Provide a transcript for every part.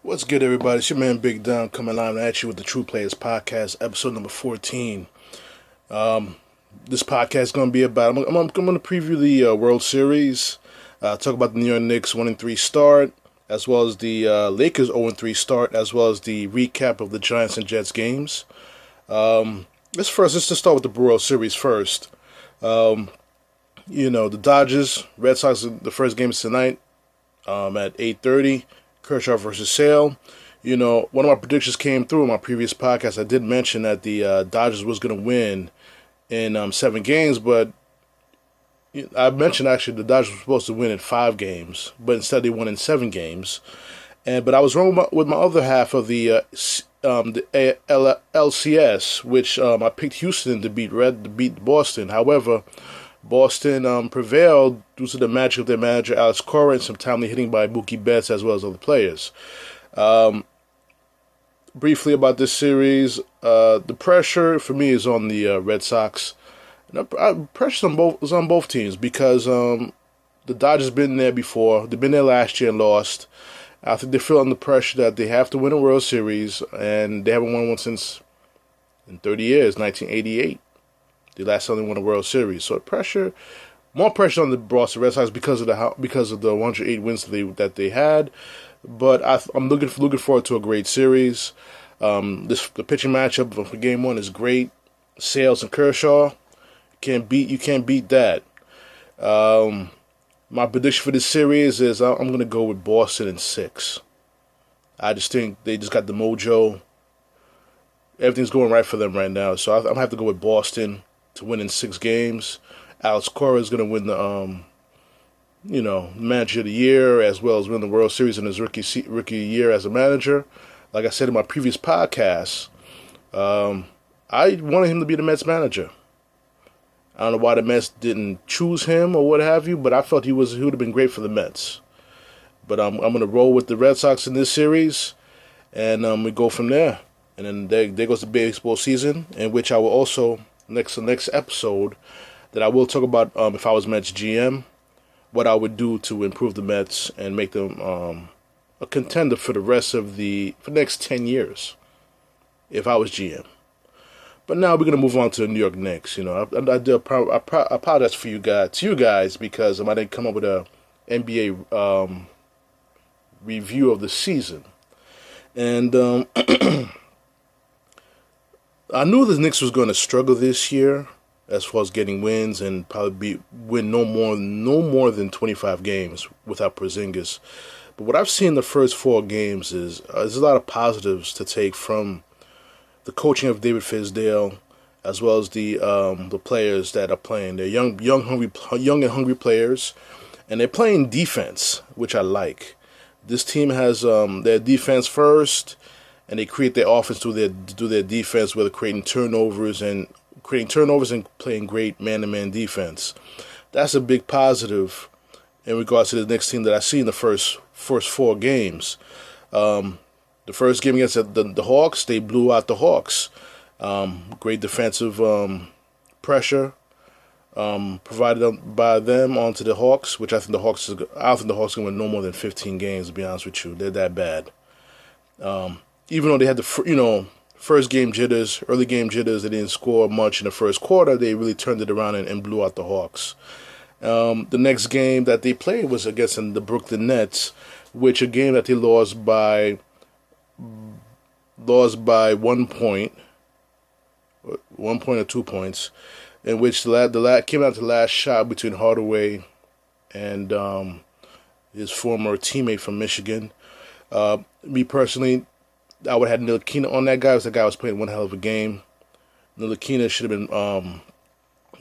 What's good, everybody? It's your man Big Don coming on at you with the TruPlayaz podcast, episode number 14. This podcast is going to be about, I'm going to preview the World Series, talk about the New York Knicks 1-3 start, as well as the Lakers 0-3 start, as well as the recap of the Giants and Jets games. Let's just start with the World Series first. The Dodgers, Red Sox, the first game is tonight at 8:30. Kershaw versus Sale. One of my predictions came through in my previous podcast. I did mention that the Dodgers was going to win in 7 games, but I mentioned actually the Dodgers were supposed to win in 5 games, but instead they won in 7 games. But I was wrong with my other half of the LCS, which I picked Houston to beat Boston. However, Boston prevailed due to the magic of their manager, Alex Cora, and some timely hitting by Mookie Betts as well as other players. Briefly about this series, the pressure for me is on the Red Sox. Pressure is on both teams because the Dodgers been there before. They've been there last year and lost. I think they feel under pressure that they have to win a World Series, and they haven't won one since in 30 years, 1988. They last time they won a World Series, so more pressure on the Boston Red Sox because of the 108 wins that they had. But I'm looking forward to a great series. The pitching matchup for Game 1 is great. Sales and Kershaw, you can't beat that. My prediction for this series is I'm going to go with Boston in 6. I just think they just got the mojo. Everything's going right for them right now, so I'm going to have to go with Boston to win in 6 games. Alex Cora is going to win the manager of the year, as well as win the World Series in his rookie year as a manager. Like I said in my previous podcast, I wanted him to be the Mets manager. I don't know why the Mets didn't choose him or what have you, but I felt he would have been great for the Mets. But I'm going to roll with the Red Sox in this series, and we go from there. And then there goes the baseball season, in which I will also next episode that I will talk about if I was Mets GM, what I would do to improve the Mets and make them a contender for the next 10 years if I was GM. But now we're gonna move on to the New York Knicks. I apologize to you guys because I didn't come up with a NBA review of the season, and I knew the Knicks was going to struggle this year as far as getting wins and probably win no more than 25 games without Porzingis. But what I've seen in the first 4 games is there's a lot of positives to take from the coaching of David Fizdale, as well as the players that are playing. They're young and hungry players, and they're playing defense, which I like. This team has their defense first, and they create their offense through their defense, whether creating turnovers and playing great man-to-man defense. That's a big positive in regards to the next team that I see in the first 4 games. The first game against the Hawks, they blew out the Hawks. Great defensive pressure provided by them onto the Hawks, which I don't think the Hawks are going to win no more than 15 games. To be honest with you, they're that bad. Even though they had the first game jitters, early game jitters, they didn't score much in the first quarter. They really turned it around and blew out the Hawks. The next game that they played was against the Brooklyn Nets, which a game that they lost by 1 point, 1 point or 2 points, in which the came out the last shot between Hardaway and his former teammate from Michigan. Me personally, I would have had Ntilikina on that guy, because that guy was playing one hell of a game. Ntilikina should have been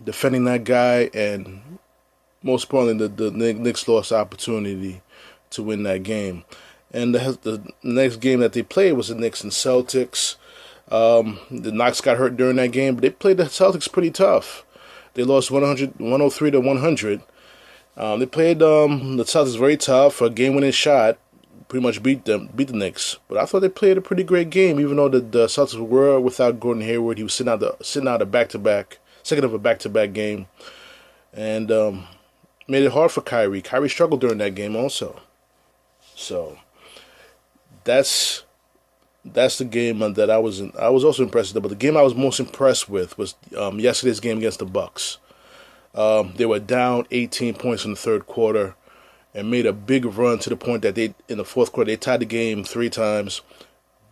defending that guy, and most importantly, the Knicks lost the opportunity to win that game. And the next game that they played was the Knicks and Celtics. The Knicks got hurt during that game, but they played the Celtics pretty tough. They lost 103 to 100. They played the Celtics very tough. A game-winning shot pretty much beat the Knicks. But I thought they played a pretty great game, even though the Celtics were without Gordon Hayward. He was sitting out a back-to-back, second of a back-to-back game, and made it hard for Kyrie. Kyrie struggled during that game also. So that's that's the game that I was also impressed with. But the game I was most impressed with was yesterday's game against the Bucks. They were down 18 points in the third quarter and made a big run to the point that they in the fourth quarter they tied the game 3 times.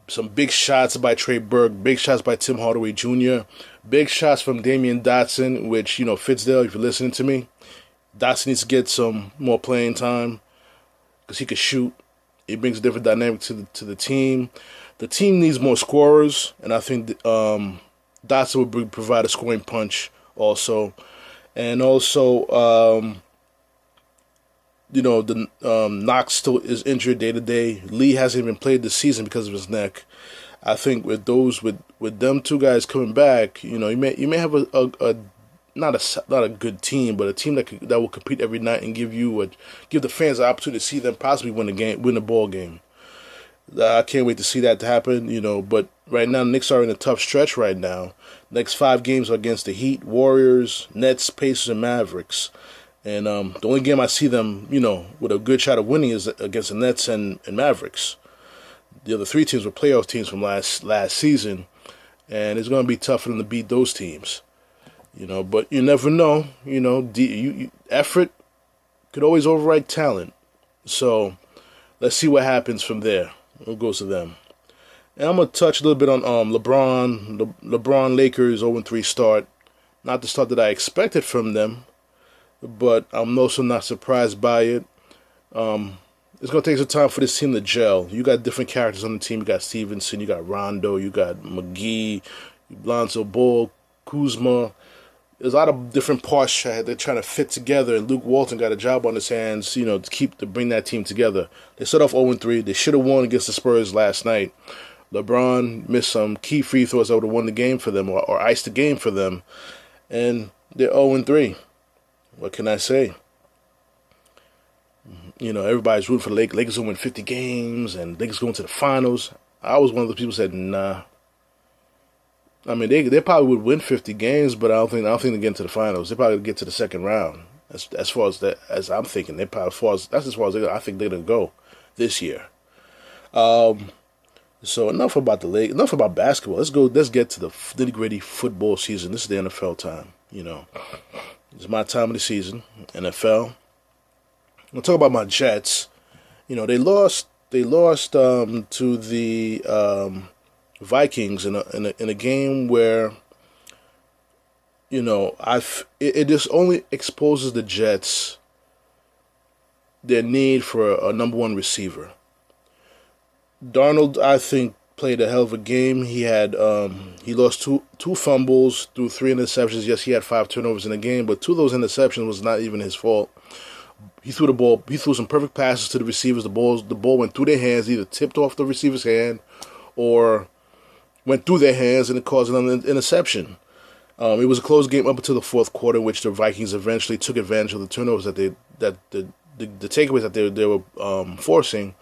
Some big shots by Trey Burke, big shots by Tim Hardaway Jr., big shots from Damian Dotson, which, Fitzdale, if you're listening to me, Dotson needs to get some more playing time because he could shoot. He brings a different dynamic to the team. The team needs more scorers, and I think Dotson would provide a scoring punch also. And also, the Knox still is injured day to day. Lee hasn't even played this season because of his neck. I think with them two guys coming back, you may have a not a good team, but a team that will compete every night and give the fans the opportunity to see them possibly win the ball game. I can't wait to see that to happen, But right now, the Knicks are in a tough stretch right now. Next 5 games are against the Heat, Warriors, Nets, Pacers, and Mavericks. And the only game I see them, with a good shot of winning is against the Nets and Mavericks. The other 3 teams were playoff teams from last season, and it's going to be tough for them to beat those teams. But you never know. Effort could always override talent. So let's see what happens from there. What goes to them. And I'm going to touch a little bit on LeBron. LeBron Lakers 0-3 start. Not the start that I expected from them, but I'm also not surprised by it. It's going to take some time for this team to gel. You got different characters on the team. You got Stevenson, you got Rondo, you got McGee, Lonzo Ball, Kuzma. There's a lot of different parts they're trying to fit together, and Luke Walton got a job on his hands, to bring that team together. They started off 0-3. They should have won against the Spurs last night. LeBron missed some key free throws that would have won the game for them or iced the game for them, and they're 0-3. What can I say? Everybody's rooting for the Lakers. Lakers will win 50 games, and Lakers going to the finals. I was one of those people who said, nah. I mean, they probably would win 50 games, but I don't think they get into the finals. They probably get to the second round. As far as that, as I'm thinking, that's as far as I think they're gonna go this year. So enough about the league. Enough about basketball. Let's get to the nitty-gritty football season. This is the NFL time. It's my time of the season. NFL. I'm gonna talk about my Jets. They lost to the Vikings in a game where it just only exposes the Jets their need for a number one receiver. Darnold, I think, played a hell of a game. He had he lost two fumbles, threw 3 interceptions. Yes, he had 5 turnovers in the game, but 2 of those interceptions was not even his fault. He threw the ball. He threw some perfect passes to the receivers. The ball went through their hands, either tipped off the receiver's hand or went through their hands, and it caused an interception. It was a close game up until the fourth quarter, in which the Vikings eventually took advantage of the turnovers the takeaways that they were forcing,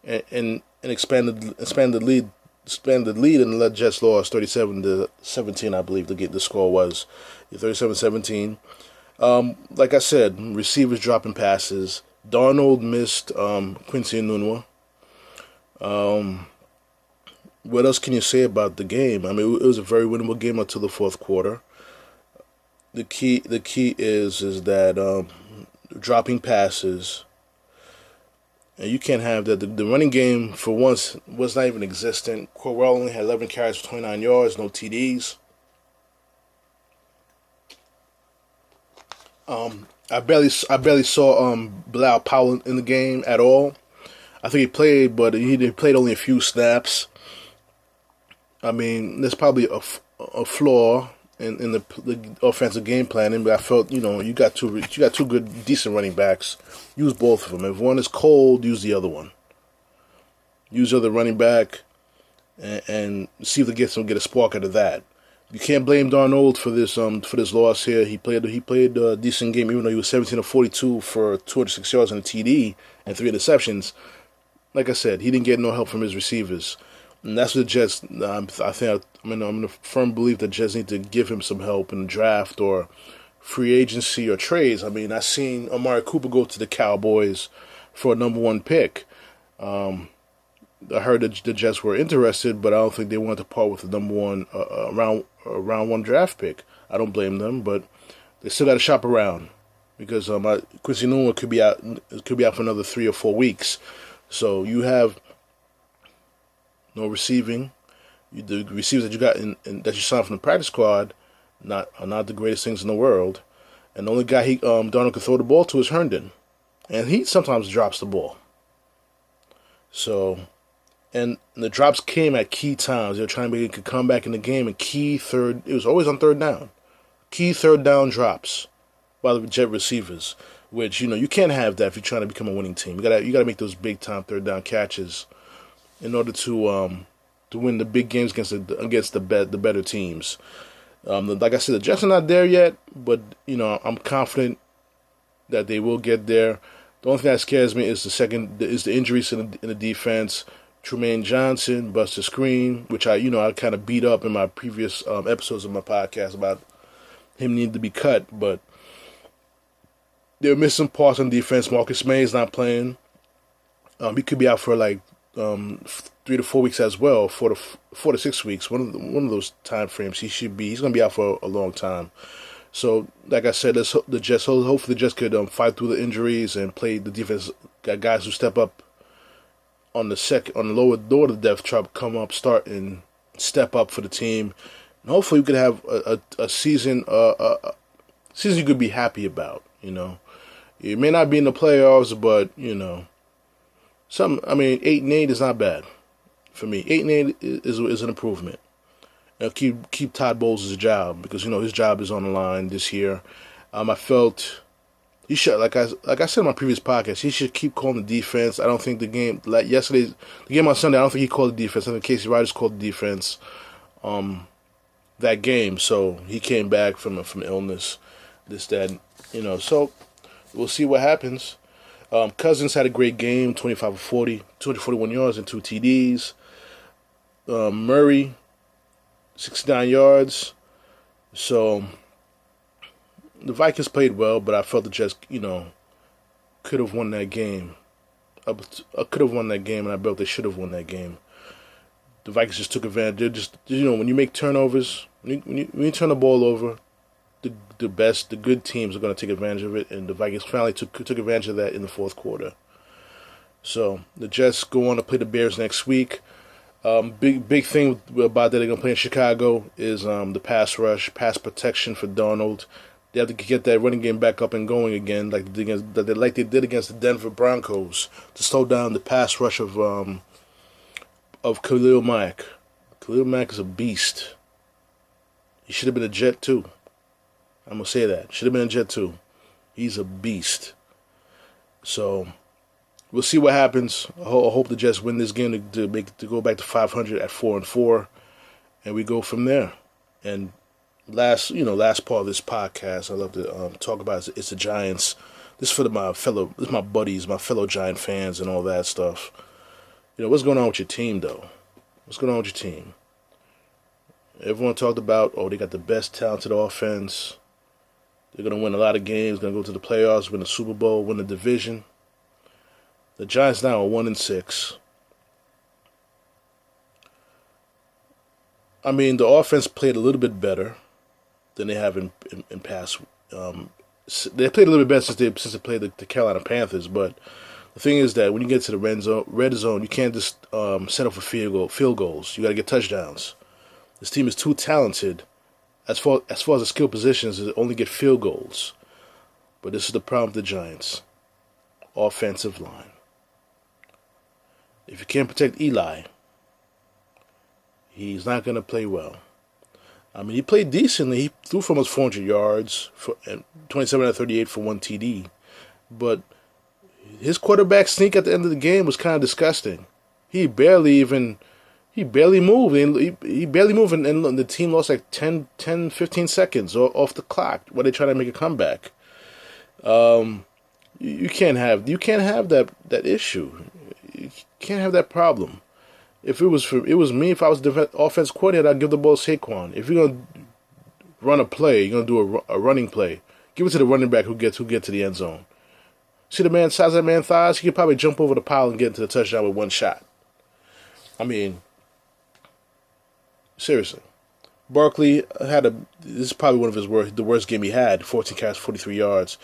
and expanded the lead, and let Jets lost 37-17. I believe the score was 37-17. Like I said, receivers dropping passes. Darnold missed Quincy Enunwa. What else can you say about the game? I mean, it was a very winnable game until the fourth quarter. The key is that dropping passes, and you can't have that. The running game, for once, was not even existent. Corwell only had 11 carries for 29 yards, no TDs. I barely saw Bilal Powell in the game at all. I think he played, but he played only a few snaps. I mean, there's probably a flaw in the offensive game planning, but I felt you got two good, decent running backs. Use both of them. If one is cold, use the other one. Use the other running back, and see if they get a spark out of that. You can't blame Darnold for this loss here. He played a decent game, even though he was 17 of 42 for 206 yards and a TD and 3 interceptions. Like I said, he didn't get no help from his receivers. And that's what the Jets, I'm in a firm belief that Jets need to give him some help in the draft or free agency or trades. I mean, I seen Amari Cooper go to the Cowboys for a number 1 pick. I heard that the Jets were interested, but I don't think they wanted to part with the number one round one draft pick. I don't blame them, but they still got to shop around because Quincy Newman could be out. Could be out for another 3 or 4 weeks. So you have no receiving. The receivers that you got that you signed from the practice squad are not the greatest things in the world. And the only guy Darnold can throw the ball to is Herndon, and he sometimes drops the ball. So, and the drops came at key times. They were trying to make a comeback in the game, and it was always on third down. Key third down drops by the Jet receivers, which you can't have that if you're trying to become a winning team. You gotta make those big time third down catches in order to win the big games against the better teams. Like I said, the Jets are not there yet, but I'm confident that they will get there. The only thing that scares me is the injuries in the defense. Trumaine Johnson bust a screen, which I kind of beat up in my previous episodes of my podcast about him needing to be cut, but they're missing parts on defense. Marcus May is not playing. He could be out for 3 to 4 weeks as well, 4 to 6 weeks. One of those time frames he's going to be out for a long time. So, like I said, hopefully the Jets could fight through the injuries and play the defense. Got guys who step up on the lower door of the depth chart, come up, start and step up for the team. And hopefully we could have a season you could be happy about. It may not be in the playoffs, but 8-8 is not bad for me. 8-8 is an improvement. Keep Todd Bowles' job because his job is on the line this year. I felt he should, like I said in my previous podcast, he should keep calling the defense. I don't think the game on Sunday, I don't think he called the defense. I think Casey Riders called the defense that game. So he came back from illness. So we'll see what happens. Cousins had a great game, 25 of 40, 241 yards and 2 TDs. Murray, 69 yards. So the Vikings played well, but I felt the Jets, could have won that game. I could have won that game, and I felt they should have won that game. The Vikings just took advantage. They're just, when you make turnovers, when you turn the ball over, the good teams are going to take advantage of it, and the Vikings finally took advantage of that in the fourth quarter. So the Jets go on to play the Bears next week. Big thing about that they're going to play in Chicago is the pass rush, pass protection for Darnold. They have to get that running game back up and going again, like they did against the Denver Broncos, to slow down the pass rush of Khalil Mack. Khalil Mack is a beast. He should have been a Jet too. I'm going to say that. Should have been a Jet too. He's a beast. So we'll see what happens. I hope the Jets win this game to go back to 500 at 4-4, and we go from there. And last part of this podcast, I love to talk about it's the Giants. This is for my buddies, my fellow Giant fans, and all that stuff. What's going on with your team though? What's going on with your team? Everyone talked about, they got the best talented offense. They're going to win a lot of games, going to go to the playoffs, win the Super Bowl, win the division. The Giants now are 1-6. The offense played a little bit better than they have in past. They played a little bit better since they played the Carolina Panthers. But the thing is that when you get to the red zone, you can't just settle for field goals. You got to get touchdowns. This team is too talented. As far as the skill positions, they only get field goals. But this is the problem with the Giants. Offensive line. If you can't protect Eli, he's not going to play well. He played decently. He threw for almost 400 yards, and 27 out of 38 for 1 TD. But his quarterback sneak at the end of the game was kind of disgusting. He barely moved. He barely moved, and the team lost like 10, 15 seconds off the clock while they try to make a comeback. You can't have that issue. You can't have that problem. If it was me, if I was the offense coordinator, I'd give the ball to Saquon. If you're gonna run a play, you're gonna do a running play. Give it to the running back who get to the end zone. See the size of that man's thighs? He could probably jump over the pile and get into the touchdown with one shot. I mean, seriously. Barkley this is probably one of the worst game he had. 14 carries, 43 yards.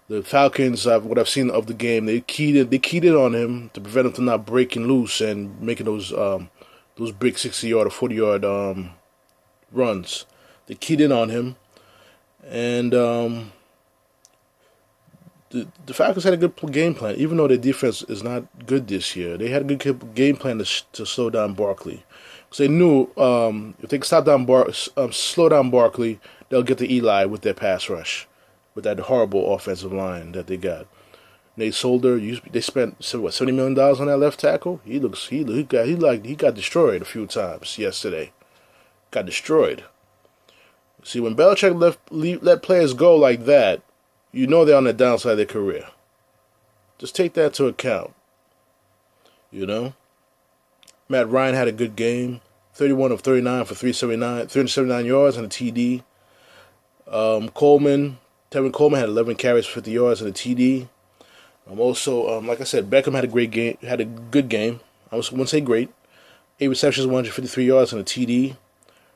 The Falcons, what I've seen of the game, they keyed in on him to prevent him from not breaking loose and making those big 60-yard or 40-yard runs. They keyed in on him, and the Falcons had a good game plan, even though their defense is not good this year. They had a good game plan to slow down Barkley, because they knew if they could slow down Barkley, they'll get to Eli with their pass rush, with that horrible offensive line that they got. Nate Solder, they spent what, $70 million on that left tackle. He got destroyed a few times yesterday. Got destroyed. See, when Belichick let players go like that, you know they're on the downside of their career. Just take that into account. You know? Matt Ryan had a good game. 31 of 39 for 379 yards and a TD. Tevin Coleman had 11 carries for 50 yards and a TD. Like I said, Beckham had a good game. I wouldn't say great. 8 receptions, 153 yards and a TD.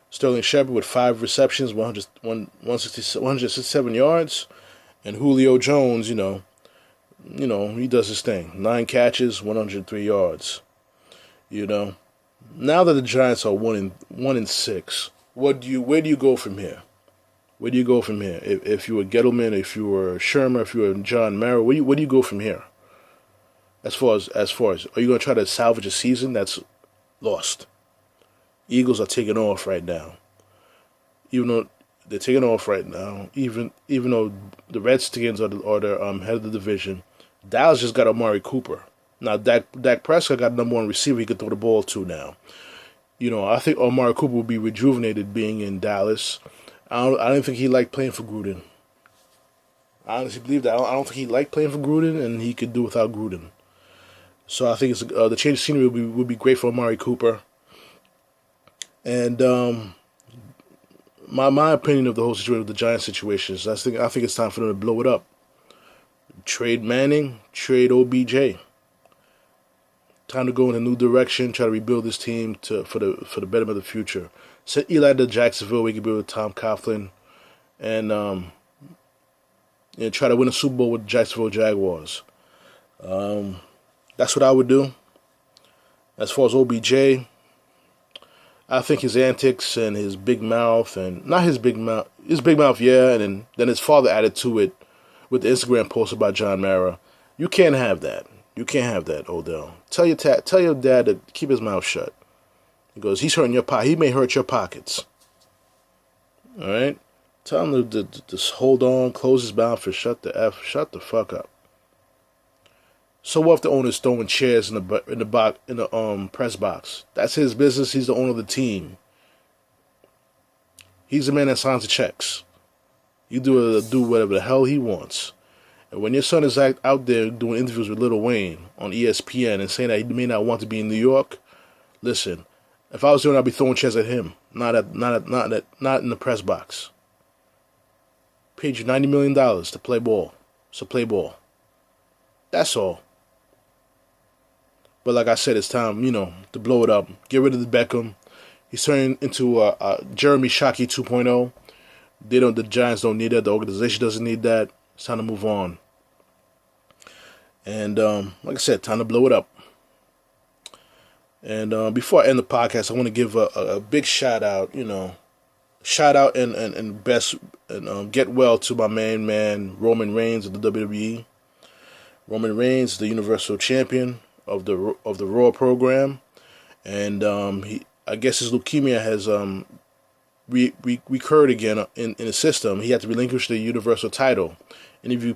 Sterling Shepard with 5 receptions, 167 yards. And Julio Jones, he does his thing. 9 catches, 103 yards. Now that the Giants are 1-6, where do you go from here? Where do you go from here? If you were Gettleman, if you were Shermer, if you were John Mara, where do you go from here? As far as, are you going to try to salvage a season that's lost? Eagles are taking off right now. Even though they're taking off right now, even though the Redskins are the head of the division, Dallas just got Amari Cooper. Now Dak Prescott got number one receiver he could throw the ball to now. I think Amari Cooper will be rejuvenated being in Dallas. I don't think he liked playing for Gruden. I honestly believe that. I don't think he liked playing for Gruden, and he could do without Gruden. So I think the change of scenery would be great for Amari Cooper. And my opinion of the whole situation with the Giants situation is I think it's time for them to blow it up. Trade Manning, trade OBJ. Time to go in a new direction, try to rebuild this team for the betterment of the future. Send Eli to Jacksonville, we can build with Tom Coughlin, and try to win a Super Bowl with the Jacksonville Jaguars. That's what I would do. As far as OBJ, I think his antics and his big mouth, and not his big mouth, yeah, and then his father added to it with the Instagram post about John Mara. You can't have that. You can't have that, Odell. Tell your dad to keep his mouth shut. Because he's hurting your pocket. He may hurt your pockets. All right? Tell him to just hold on, close his mouth, and shut the fuck up. So what if the owner's throwing chairs in the press box? That's his business. He's the owner of the team. He's the man that signs the checks. You do whatever the hell he wants. And when your son is out there doing interviews with Lil Wayne on ESPN and saying that he may not want to be in New York, listen. If I was doing, I'd be throwing chairs at him, not in the press box. Paid you $90 million to play ball, so play ball. That's all. But like I said, it's time, to blow it up. Get rid of the Beckham. He's turning into Jeremy Shockey 2.0. The Giants don't need that. The organization doesn't need that. It's time to move on. And like I said, time to blow it up. And before I end the podcast, I want to give a big shout out, and get well to my main man Roman Reigns of the WWE. Roman Reigns, the Universal Champion of the Raw program, and I guess his leukemia has recurred again in the system. He had to relinquish the Universal title. Any of you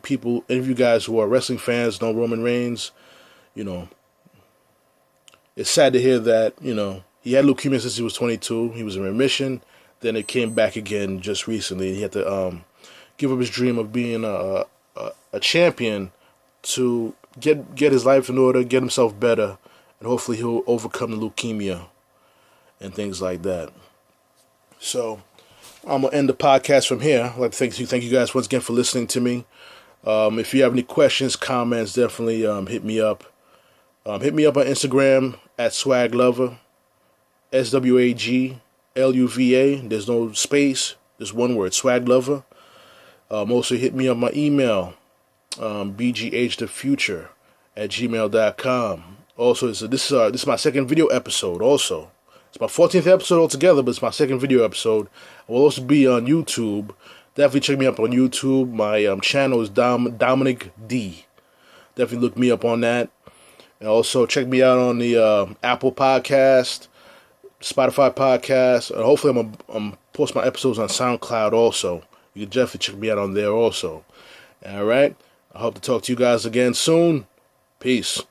guys who are wrestling fans know Roman Reigns, it's sad to hear that, he had leukemia since he was 22. He was in remission. Then it came back again just recently. He had to give up his dream of being a champion to get his life in order, get himself better, and hopefully he'll overcome the leukemia and things like that. So I'm going to end the podcast from here. I'd like to thank you guys once again for listening to me. If you have any questions, comments, definitely hit me up. Hit me up on Instagram at swagluva, SWAGLUVA. There's no space. There's one word, swagluva. Also hit me on my email, bghthefuture@gmail.com. Also, this is my second video episode. Also, it's my 14th episode altogether, but it's my second video episode. I will also be on YouTube. Definitely check me up on YouTube. My channel is Dominic D. Definitely look me up on that. And also check me out on the Apple Podcast, Spotify Podcast, and hopefully I'm post my episodes on SoundCloud also. You can definitely check me out on there also. All right. I hope to talk to you guys again soon. Peace.